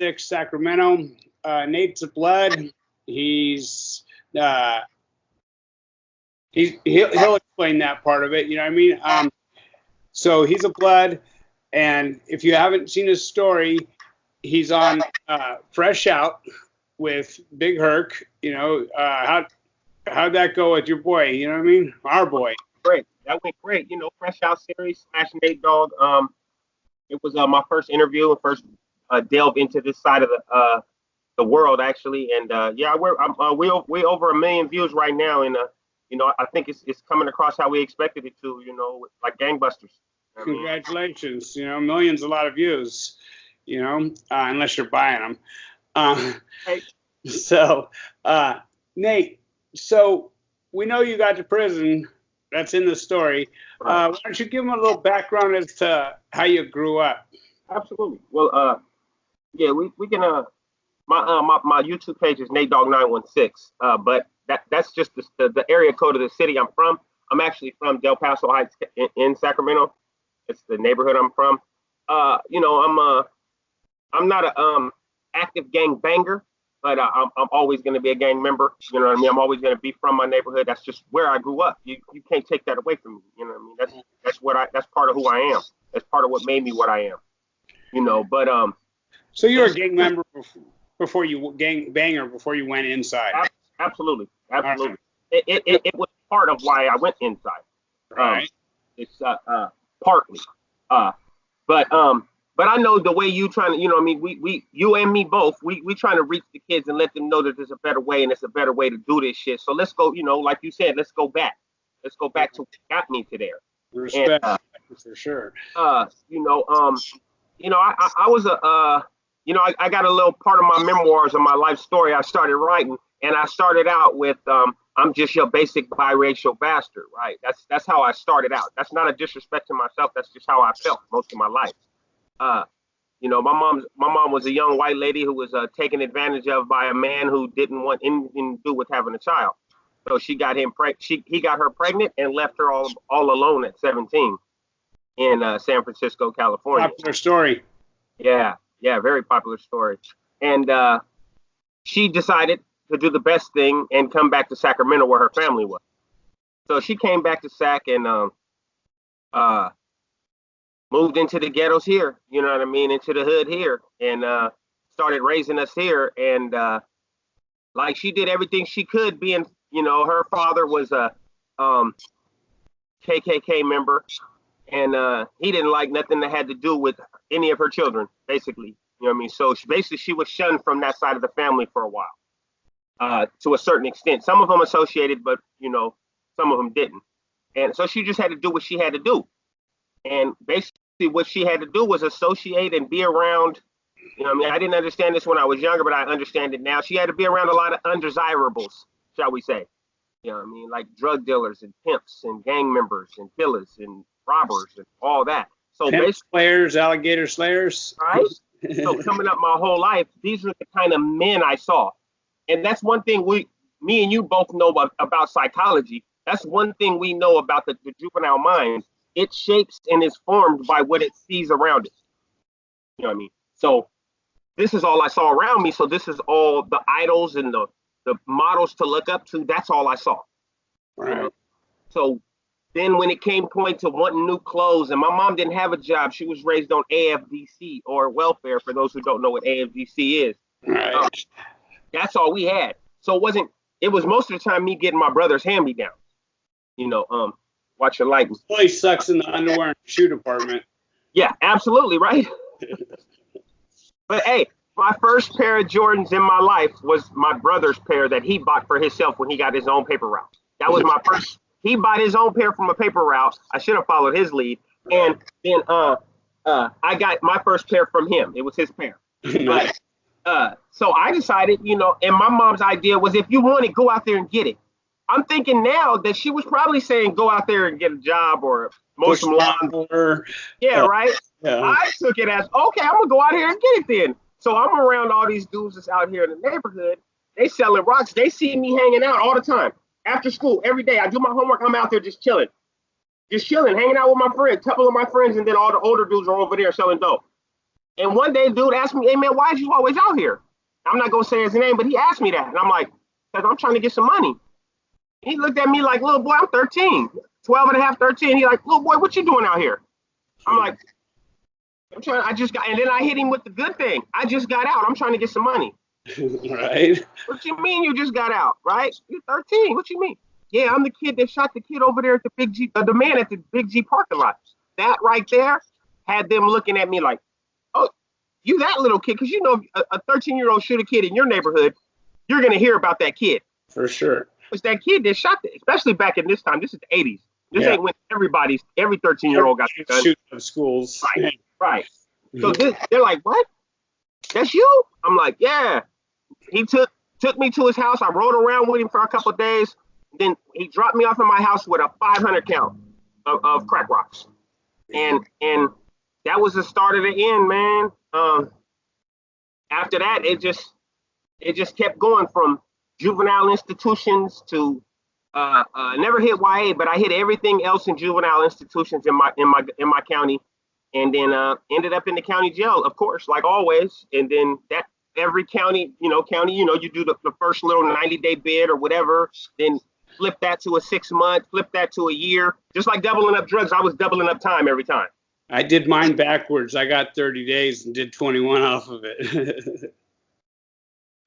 916 Sacramento. Nate's a blood. He's he'll explain that part of it. You know what I mean? So he's a blood, and if you haven't seen his story, he's on Fresh Out with Big Herc. You know, how'd that go with your boy? You know what I mean? Our boy. Great. That went great. You know, Fresh Out series / NateDogg. It was my first interview and first delve into this side of the world actually, and yeah, we're over 1 million views right now, and you know, I think it's coming across how we expected it to. You know, like gangbusters. Congratulations. You know, millions, a lot of views. You know, unless you're buying them. Right. So, Nate, so we know you got to prison. That's in the story. Right. Why don't you give them a little background as to how you grew up? Absolutely. Well, yeah, we can. My YouTube page is NateDogg916. But that's just the area code of the city I'm from. I'm actually from Del Paso Heights in Sacramento. It's the neighborhood I'm from. You know, I'm not a active gang banger, but I'm always going to be a gang member. You know what I mean? I'm always going to be from my neighborhood. That's just where I grew up. You can't take that away from me. You know what I mean? That's part of who I am. That's part of what made me what I am. You know, but So you were a gang member before you banger before you went inside. Absolutely. It was part of why I went inside. Right. It's partly. But I know the way you trying to, you know what I mean, you and me both, we trying to reach the kids and let them know that there's a better way and it's a better way to do this shit. So let's go, you know, like you said, let's go back. Let's go back to what got me to there. Respect, for sure. You know, I was you know, I got a little part of my memoirs of my life story I started writing, and I started out with, I'm just your basic biracial bastard, right? That's how I started out. That's not a disrespect to myself. That's just how I felt most of my life. You know, my mom was a young white lady who was taken advantage of by a man who didn't want anything to do with having a child. So she got he got her pregnant and left her all alone at 17 in San Francisco, California. Popular story. Yeah, very popular story. And she decided to do the best thing and come back to Sacramento where her family was. So she came back to Sac and moved into the ghettos here, you know what I mean, into the hood here, and started raising us here. And like she did everything she could, being, you know, her father was a KKK member, and he didn't like nothing that had to do with any of her children, basically. You know what I mean? So she was shunned from that side of the family for a while, to a certain extent. Some of them associated, but, you know, some of them didn't. And so she just had to do what she had to do. And basically what she had to do was associate and be around, you know what I mean? I didn't understand this when I was younger, but I understand it now. She had to be around a lot of undesirables, shall we say. You know what I mean? Like drug dealers and pimps and gang members and killers and robbers and all that. So Pimp slayers, alligator slayers. Right? So coming up my whole life, these are the kind of men I saw. And that's one thing me and you both know about psychology. That's one thing we know about the juvenile mind. It shapes and is formed by what it sees around it. You know what I mean? So this is all I saw around me. So this is all the idols and the models to look up to. That's all I saw. Right. You know? So then when it came point to wanting new clothes, and my mom didn't have a job, she was raised on AFDC, or welfare, for those who don't know what AFDC is. Right. That's all we had. So it was most of the time me getting my brother's hand-me-downs. You know, watch your lighting. Really sucks in the underwear and shoe department. Yeah, absolutely, right? But hey, my first pair of Jordans in my life was my brother's pair that he bought for himself when he got his own paper route. That was my first. He bought his own pair from a paper route. I should have followed his lead. And then I got my first pair from him. It was his pair. Nice. But, so I decided, you know, and my mom's idea was, if you want it, go out there and get it. I'm thinking now that she was probably saying go out there and get a job or mow some lawn. Yeah, right? Yeah. I took it as, okay, I'm going to go out here and get it then. So I'm around all these dudes that's out here in the neighborhood. They selling rocks. They see me hanging out all the time. After school, every day. I do my homework. I'm out there just chilling. Just chilling, hanging out with my friends, a couple of my friends, and then all the older dudes are over there selling dope. And one day, dude asked me, "Hey man, why is you always out here?" I'm not gonna say his name, but he asked me that, and I'm like, "Cause I'm trying to get some money." He looked at me like, "Little boy, I'm 13, 12 and a half, 13." He like, "Little boy, what you doing out here?" I'm like, "I'm trying. I just got," and then I hit him with the good thing. I just got out. I'm trying to get some money. Right. What you mean you just got out? Right? You're 13. What you mean? Yeah, I'm the kid that shot the kid over there at the Big G, the man at the Big G parking lot. That right there had them looking at me like, "Oh, you that little kid?" Because you know, a 13-year-old shoot a kid in your neighborhood, you're gonna hear about that kid. For sure. It's that kid that shot it, especially back in this time. This is the 80s. This ain't when every 13-year-old got the gun. Shoot up schools. Right, right. So they're like, "What? That's you?" I'm like, "Yeah." He took me to his house. I rode around with him for a couple of days. Then he dropped me off at my house with a 500 count of crack rocks, and that was the start of the end, man. After that, it just kept going from juvenile institutions to never hit YA, but I hit everything else in juvenile institutions in my county, and then ended up in the county jail, of course, like always. And then that every county, you do the first little 90-day bid or whatever, then flip that to a 6 month, flip that to a year, just like doubling up drugs. I was doubling up time every time. I did mine backwards. I got 30 days and did 21 off of it.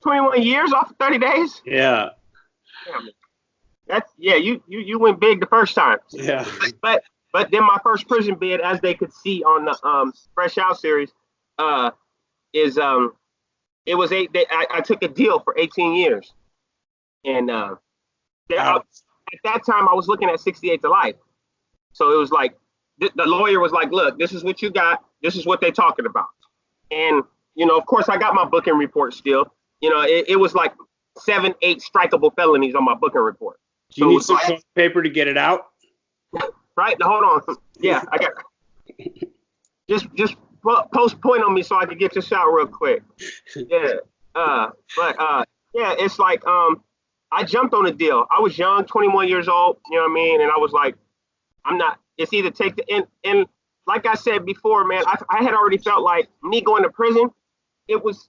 21 years off of 30 days? Yeah. You went big the first time. Yeah. But then my first prison bid, as they could see on the Fresh Out series, is it was I took a deal for 18 years, and at that time I was looking at 68 to life. So it was like the lawyer was like, "Look, this is what you got. This is what they're talking about." And of course, I got my booking report still. It was like 7, 8 strikeable felonies on my booking report. Do you need some paper to get it out? Right? Now, hold on. Yeah, I got. Just post point on me so I can get this out real quick. Yeah. Yeah, it's like I jumped on a deal. I was young, 21 years old. You know what I mean? And I was like, I'm not. It's either take the and like I said before, man, I had already felt like me going to prison. It was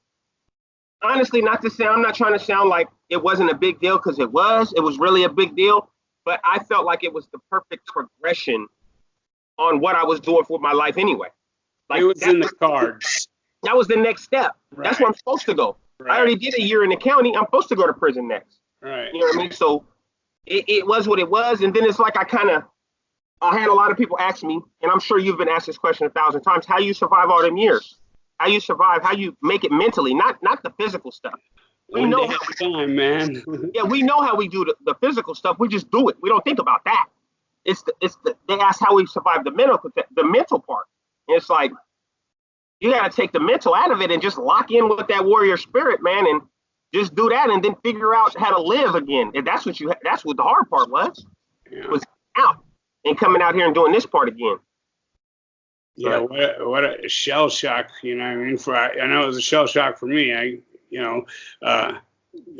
honestly not to say, I'm not trying to sound like it wasn't a big deal, because it was really a big deal, but I felt like it was the perfect progression on what I was doing for my life anyway. Like, it was in the cards. That was the next step. Right. That's where I'm supposed to go. Right. I already did a year in the county. I'm supposed to go to prison next. Right. You know what I mean? So it was what it was. And then it's like I had a lot of people ask me, and I'm sure you've been asked this question 1,000 times, how you survive all them years? How you survive, how you make it mentally, not the physical stuff. We know how time, man. Yeah, we know how we do the physical stuff. We just do it. We don't think about that. They ask how we survive the mental part. And it's like, you gotta take the mental out of it and just lock in with that warrior spirit, man, and just do that, and then figure out how to live again. And that's what the hard part was. Yeah. Was out and coming out here and doing this part again. Yeah, what a shell shock, I mean, I know it was a shell shock for me.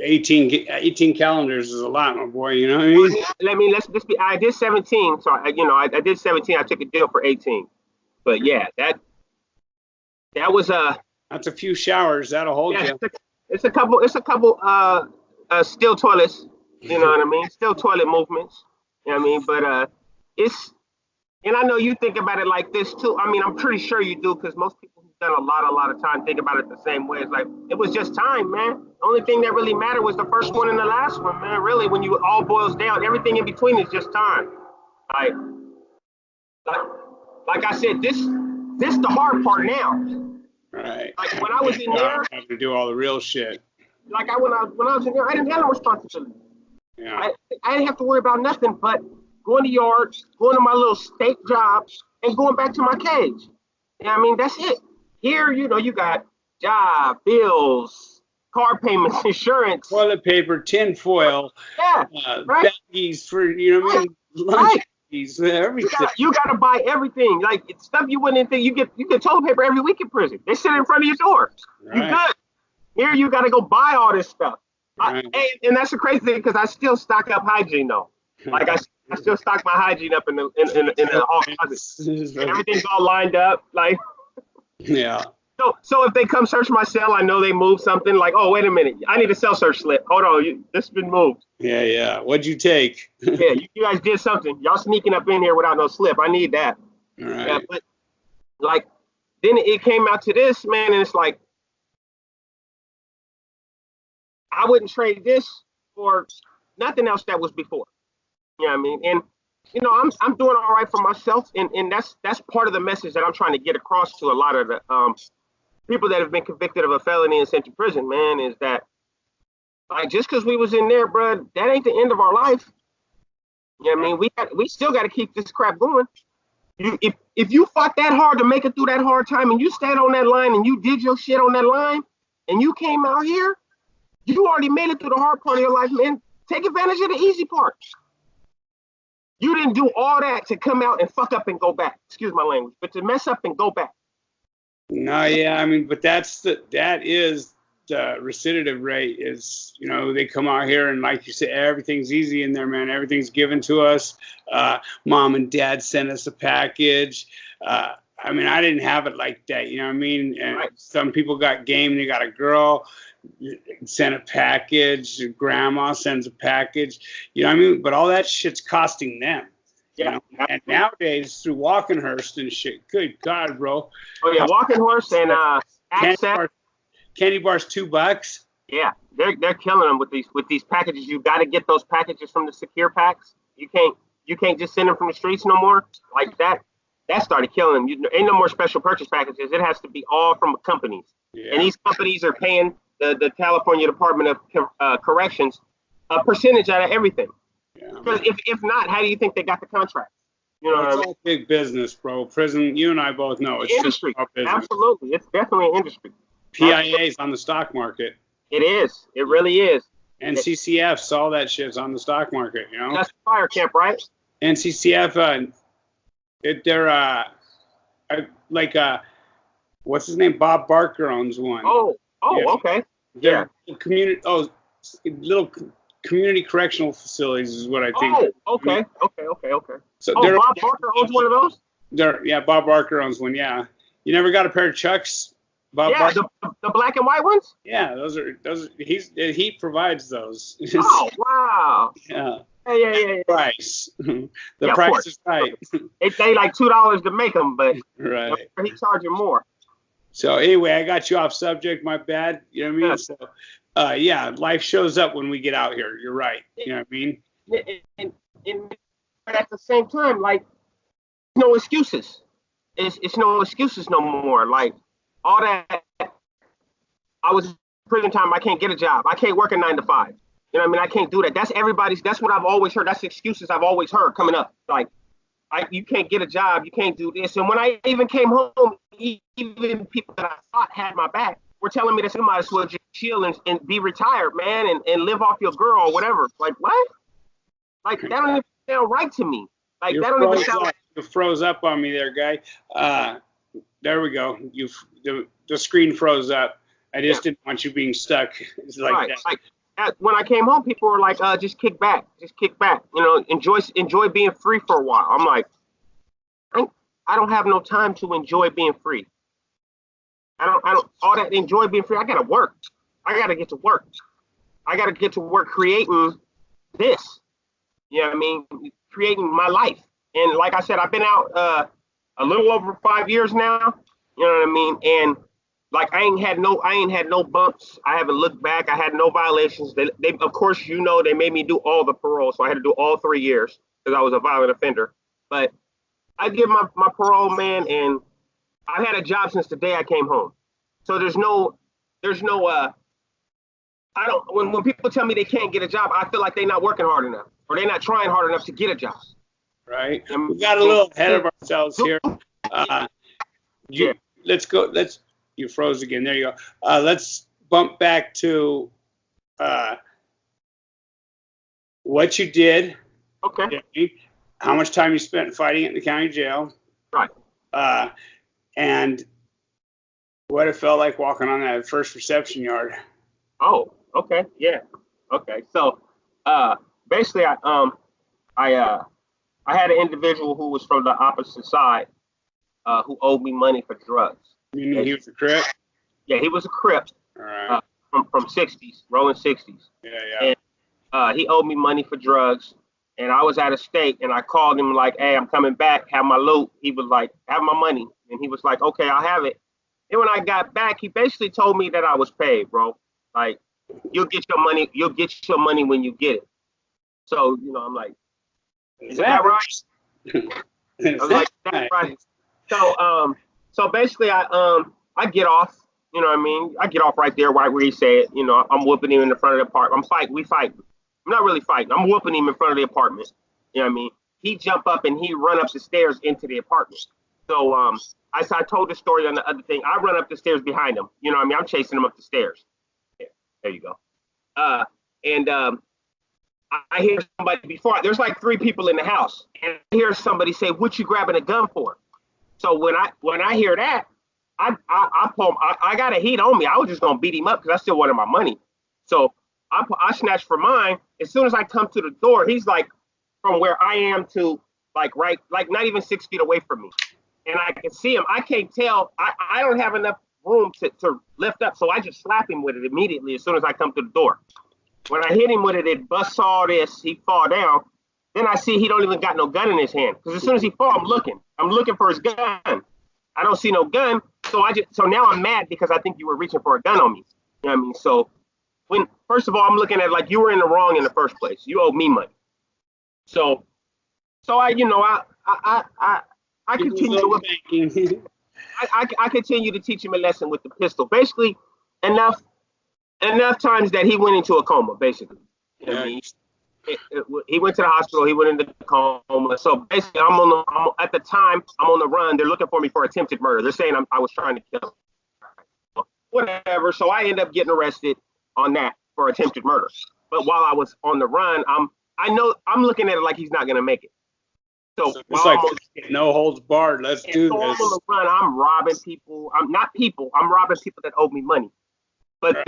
18 calendars is a lot, my boy, you know what I mean? Let's just be, I did 17, so I did 17, I took a deal for 18. But yeah, that was that's a few showers, that'll hold you. It's a couple steel toilets, you know what I mean? Still toilet movements, you know what I mean? But and I know you think about it like this too. I mean, I'm pretty sure you do, because most people who've done a lot of time think about it the same way. It's like, it was just time, man. The only thing that really mattered was the first one and the last one, man. Really, when you all boils down, everything in between is just time. Like I said, this the hard part now. Right. Like when I was in there, having to do all the real shit. Like when I was in there, I didn't have no responsibility. Yeah. I didn't have to worry about nothing but going to yards, going to my little state jobs, and going back to my cage. Yeah, I mean, that's it. Here, you got job, bills, car payments, insurance, toilet paper, tin foil, right? baggies for, what I mean, lunch baggies, everything. You got to buy everything. Like, it's stuff you wouldn't think. You get toilet paper every week in prison. They sit in front of your door. Right. You good. Here, you got to go buy all this stuff. Right. And that's the crazy thing, because I still stock up hygiene, though. Like, I still stock my hygiene up in the hall closet. Everything's all lined up, like. Yeah. So if they come search my cell, I know they moved something. Like, oh, wait a minute, I need a cell search slip. Hold on, this has been moved. Yeah, yeah. What'd you take? Yeah, you guys did something. Y'all sneaking up in here without no slip. I need that. All right. Yeah, but like then it came out to this, man, and it's like I wouldn't trade this for nothing else that was before. You know what I mean? And I'm doing all right for myself, and that's part of the message that I'm trying to get across to a lot of the people that have been convicted of a felony and sent to prison, man, is that like just because we was in there, bro, that ain't the end of our life. You know what I mean? We still got to keep this crap going. If you fought that hard to make it through that hard time, and you stand on that line and you did your shit on that line, and you came out here, you already made it through the hard part of your life, man. Take advantage of the easy part. You didn't do all that to come out and fuck up and go back. Excuse my language, but to mess up and go back. No, yeah, I mean, but that is the recidivism rate is, they come out here and like you said, everything's easy in there, man. Everything's given to us. Mom and dad sent us a package. I mean, I didn't have it like that, you know what I mean? And Right. Some people got game, they got a girl, sent a package, grandma sends a package, you know what I mean? But all that shit's costing them. Yeah. And nowadays through Walkenhurst and shit, good God, bro. Oh yeah, walking horse and access. Candy bars $2. Yeah, they're killing them with these packages. You got to get those packages from the secure packs. You can't just send them from the streets no more like that. That started killing them. Ain't no more special purchase packages. It has to be all from companies. Yeah. And these companies are paying the California Department of Corrections a percentage out of everything. Because if not, how do you think they got the contract? You know, it's all big business, bro. Prison, you and I both know it's industry. Just business. Absolutely, it's definitely an industry. PIA's on the stock market. It is. It really is. NCCF's, all that shit's on the stock market. That's fire camp, right? NCCF, what's his name? Bob Barker owns one. Oh, yeah. Okay. Yeah. Little community correctional facilities is what I think. Oh, okay. So Bob Barker owns one of those? Bob Barker owns one, yeah. You never got a pair of Chucks? Bob Barker? The black and white ones? Yeah, those he provides those. Oh, wow. Yeah. Yeah. Price. The price is right. They like $2 to make them, but right. He's charging more. So anyway, I got you off subject. My bad. You know what I mean? Yeah. So, life shows up when we get out here. You're right. You know what I mean? And at the same time, like, no excuses. It's no excuses no more. Like, all that. I was in prison time. I can't get a job. I can't work a 9 to 5. You know what I mean? I can't do that. That's what I've always heard. That's excuses I've always heard coming up. Like, you can't get a job. You can't do this. And when I even came home, even people that I thought had my back were telling me that you might as well just chill and be retired, man, and live off your girl or whatever. Like, what? Like, that don't even sound right to me. Like, that don't even sound right. You froze up on me there, guy. There we go. The screen froze up. I just didn't want you being stuck. It's like right. that. Like, when I came home, people were like, just kick back. You know, enjoy being free for a while. I'm like, I don't have no time to enjoy being free. I don't all that enjoy being free. I gotta work. I gotta get to work. I gotta get to work creating this. You know what I mean? Creating my life. And like I said, I've been out a little over 5 years now. You know what I mean? And like I ain't had no bumps. I haven't looked back. I had no violations. They of course, they made me do all the parole, so I had to do all 3 years because I was a violent offender. But I give my parole, man, and I've had a job since the day I came home. So there's no I don't when people tell me they can't get a job, I feel like they're not working hard enough or they're not trying hard enough to get a job. Right. We got a little ahead of ourselves here. Let's go. You froze again. There you go. Let's bump back to what you did. Okay. How much time you spent fighting in the county jail. Right. And what it felt like walking on that first reception yard. Oh, okay. Yeah. Okay. So basically I had an individual who was from the opposite side who owed me money for drugs. Meaning he was a Crip? Yeah, he was a Crip. All right. From 60s, rolling 60s. Yeah. And he owed me money for drugs. And I was out of state, and I called him like, hey, I'm coming back, have my loot. He was like, have my money. And he was like, okay, I'll have it. And when I got back, he basically told me that I was paid, bro. Like, you'll get your money when you get it. So, I'm like, is that right? I was like, that's right. So basically I get off, you know what I mean? I get off right there, right where he said, I'm whooping him in the front of the apartment. We fight. I'm not really fighting. I'm whooping him in front of the apartment. You know what I mean? He jump up and he run up the stairs into the apartment. So I told the story on the other thing. I run up the stairs behind him. You know what I mean? I'm chasing him up the stairs. Yeah, there you go. And I hear somebody there's like 3 people in the house, and I hear somebody say, "What you grabbing a gun for?" So when I hear that, I got a heat on me. I was just gonna beat him up because I still wanted my money. So I snatched for mine. As soon as I come to the door, he's like from where I am to like not even 6 feet away from me, and I can see him. I can't tell. I don't have enough room to lift up, so I just slap him with it immediately as soon as I come to the door. When I hit him with it, it busts all this. He fall down. Then I see he don't even got no gun in his hand. Because as soon as he fall, I'm looking for his gun. I don't see no gun. So now I'm mad because I think you were reaching for a gun on me. You know what I mean? So first of all, I'm looking at it like you were in the wrong in the first place. You owe me money. So I continue to I continue to teach him a lesson with the pistol. Basically, enough times that he went into a coma, basically. You know what I mean? He went to the hospital. He went into coma. So basically, at the time, I'm on the run. They're looking for me for attempted murder. They're saying I was trying to kill him. Whatever. So I end up getting arrested on that for attempted murder. But while I was on the run, I'm looking at it like he's not gonna make it. So it's like no holds barred. Let's do this. I'm on the run. I'm robbing people. I'm robbing people that owe me money. But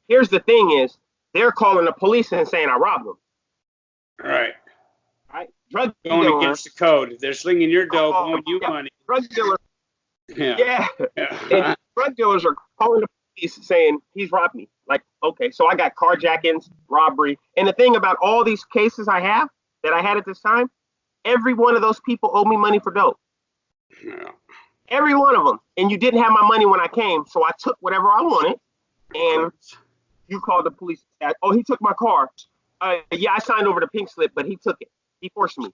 here's the thing is, they're calling the police and saying I robbed them. Right. Drug going dealers, against the code. They're slinging your dope, owing you money. Drug dealers. Yeah. And drug dealers are calling the police saying he's robbed me. Like, okay, so I got carjackings, robbery. And the thing about all these cases I had at this time, every one of those people owe me money for dope. Yeah. Every one of them. And you didn't have my money when I came, so I took whatever I wanted. And you called the police. Oh, he took my car. Yeah, I signed over the pink slip, but he took it. He forced me.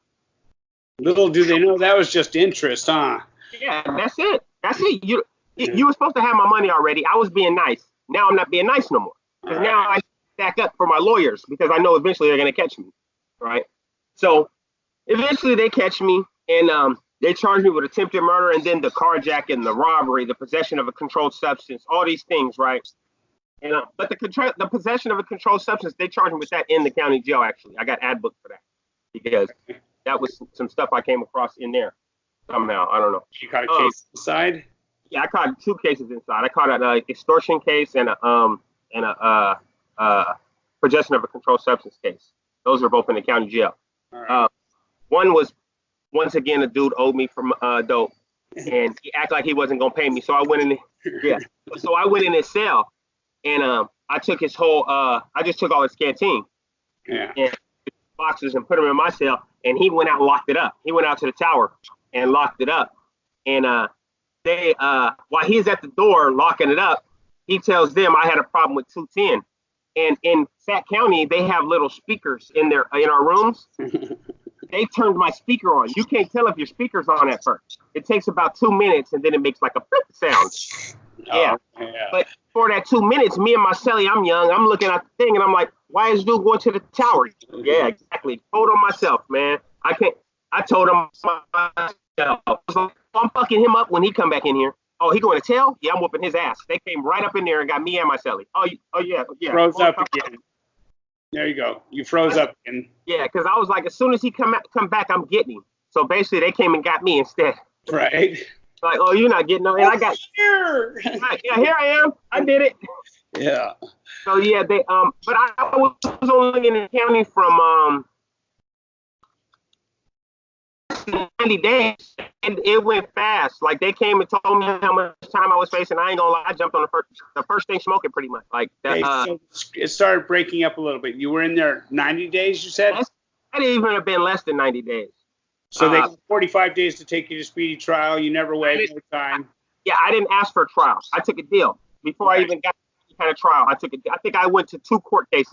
Little do they know that was just interest, huh? Yeah, that's it. You were supposed to have my money already. I was being nice. Now I'm not being nice no more. Because now I stack up for my lawyers because I know eventually they're going to catch me. Right? So eventually they catch me, and they charge me with attempted murder, and then the carjacking, the robbery, the possession of a controlled substance, all these things, right? And but the possession of a controlled substance, they charged me with that in the county jail. Actually, I got ad booked for that because that was some stuff I came across in there somehow. I don't know. You caught a case inside? Yeah, I caught 2 cases inside. I caught an extortion case and a possession of a controlled substance case. Those are both in the county jail. All right. One was, once again, a dude owed me from dope, and he acted like he wasn't gonna pay me. So I went in. So I went in his cell. And I took his whole, I just took all his canteen and boxes and put them in my cell. And he went out and locked it up. He went out to the tower and locked it up. And while he's at the door locking it up, he tells them I had a problem with 210. And in Sac County, they have little speakers in our rooms. They turned my speaker on. You can't tell if your speaker's on at first. It takes about 2 minutes, and then it makes like a flip sound. Yeah. But for that 2 minutes, me and my celly, I'm young, I'm looking at the thing, and I'm like, why is dude going to the tower? Yeah, exactly. Told on myself, man. I told him myself. I'm fucking him up when he come back in here. Oh, he going to tell? Yeah, I'm whooping his ass. They came right up in there and got me and my celly. Oh yeah. Froze up again. There you go. You froze up again. Yeah, because I was like, as soon as he come back, I'm getting him. So basically, they came and got me instead. Right. Like, oh, you're not getting no. And I got here. Yeah, here I am. I did it. Yeah. So yeah, they but I was only in the county from than 90 days, and it went fast. Like, they came and told me how much time I was facing. I ain't gonna lie, I jumped on the first thing smoking, pretty much. Like, Okay, so it started breaking up a little bit. You were in there 90 days, you said? I didn't even have been less than 90 days. So they got 45 days to take you to speedy trial. You never waived no time. Yeah, I didn't ask for a trial. I took a deal before I even got any kind of trial. I think I went to two court dates,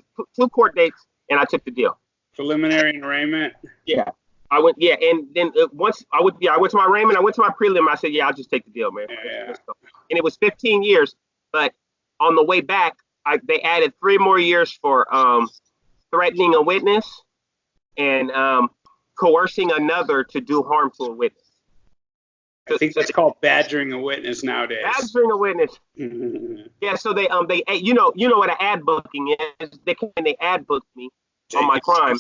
and I took the deal. Preliminary and arraignment. Yeah, I went. Yeah, and then once I went to my arraignment. I went to my prelim. I said, yeah, I'll just take the deal, man. Yeah. And it was 15 years, but on the way back, they added 3 more years for threatening a witness and coercing another to do harm to a witness. I think that's called badgering a witness nowadays. Badgering a witness. Yeah, so they you know what an ad booking is. They ad booked me on my crime.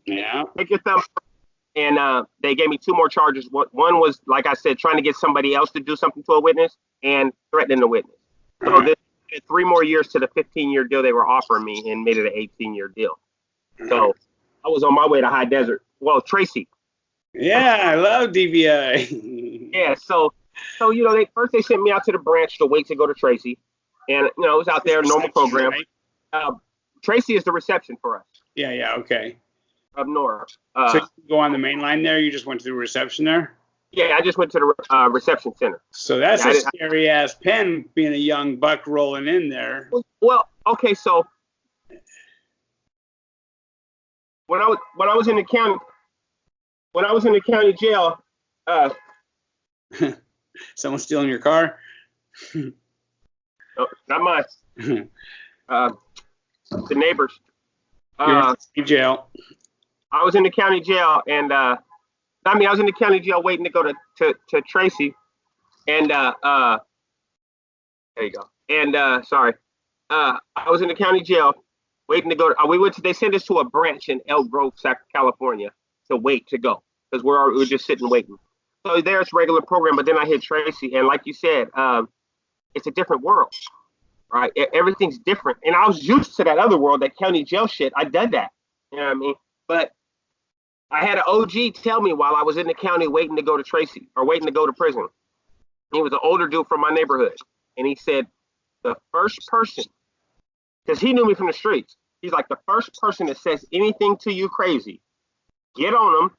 Yeah. Take your thumb. And they gave me 2 more charges. One was, like I said, trying to get somebody else to do something to a witness and threatening the witness. So this 3 more years to the 15-year deal they were offering me, and made it an 18-year deal. So I was on my way to High Desert. Well, Tracy. Yeah, I love DBI. Yeah, so they sent me out to the branch to wait to go to Tracy, and it was out there, normal program. Right? Tracy is the reception for us. Yeah, okay. Up north. So you go on the main line there. You just went to the reception there. Yeah, I just went to the reception center. So that's a scary ass pen, being a young buck rolling in there. Well, okay, so when I was in the county jail, someone stealing your car? No, not mine. The neighbors. You're in jail. I was in the county jail, and I was in the county jail waiting to go to Tracy, and there you go. And sorry, I was in the county jail waiting to go. They sent us to a branch in El Grove, California, to wait to go, because we were just sitting waiting. So there's regular program, but then I hit Tracy, and like you said, it's a different world, right? Everything's different, and I was used to that other world, that county jail shit. I did that, you know what I mean? But I had an OG tell me while I was in the county waiting to go to Tracy, or waiting to go to prison. He was an older dude from my neighborhood, and he said, the first person, because he knew me from the streets, he's like, the first person that says anything to you crazy, get on them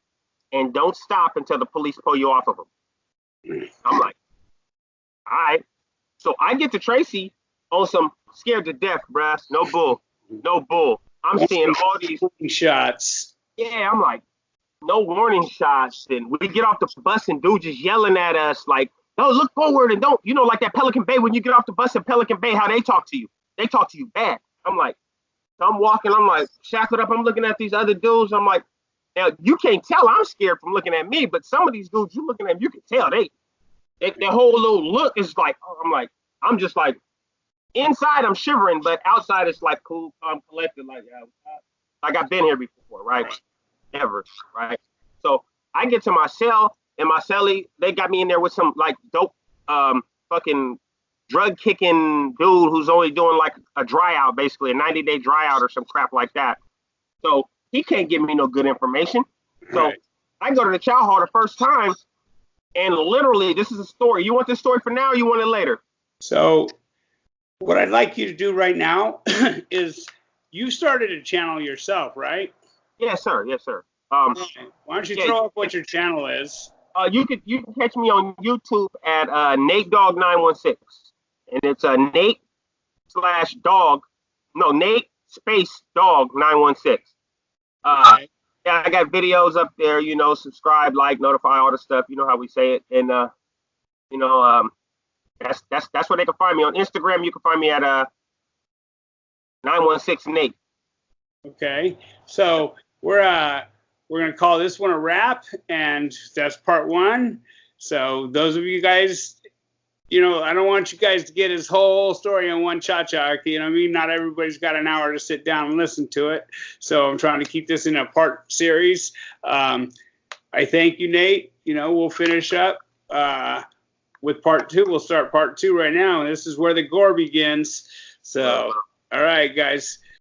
and don't stop until the police pull you off of them. I'm like, all right. So I get to Tracy on some scared to death, bruh. No bull. I'm seeing all these shots. Yeah, I'm like, no warning shots. And we get off the bus and dude just yelling at us like, no, look forward and don't, like that Pelican Bay, when you get off the bus in Pelican Bay, how they talk to you. They talk to you bad. I'm like, I'm walking, I'm like, shackled up. I'm looking at these other dudes. I'm like, now you can't tell I'm scared from looking at me, but some of these dudes you looking at them, you can tell their whole little look is like, I'm just like, inside I'm shivering, but outside it's like cool, calm, collected, like I've been here before, right? Never, right? So I get to my cell, and my cellie, they got me in there with some like dope, fucking drug kicking dude who's only doing like a dry out, basically a 90-day dry out or some crap like that. So he can't give me no good information. So I go to the chow hall the first time, and literally, this is a story. You want this story for now, or you want it later? So what I'd like you to do right now is, you started a channel yourself, right? Yes, sir. Why don't you throw up what your channel is? You can catch me on YouTube at NateDogg916, and it's Nate space dog 916. Yeah, I got videos up there. Subscribe, like, notify, all the stuff. You know how we say it, and that's where they can find me on Instagram. You can find me at 916 Nate. Okay, so we're gonna call this one a wrap, and that's part 1. So those of you guys, I don't want you guys to get his whole story in one cha-cha. You know what I mean? Not everybody's got an hour to sit down and listen to it. So I'm trying to keep this in a part series. I thank you, Nate. We'll finish up with part 2. We'll start part 2 right now, and this is where the gore begins. So, all right, guys.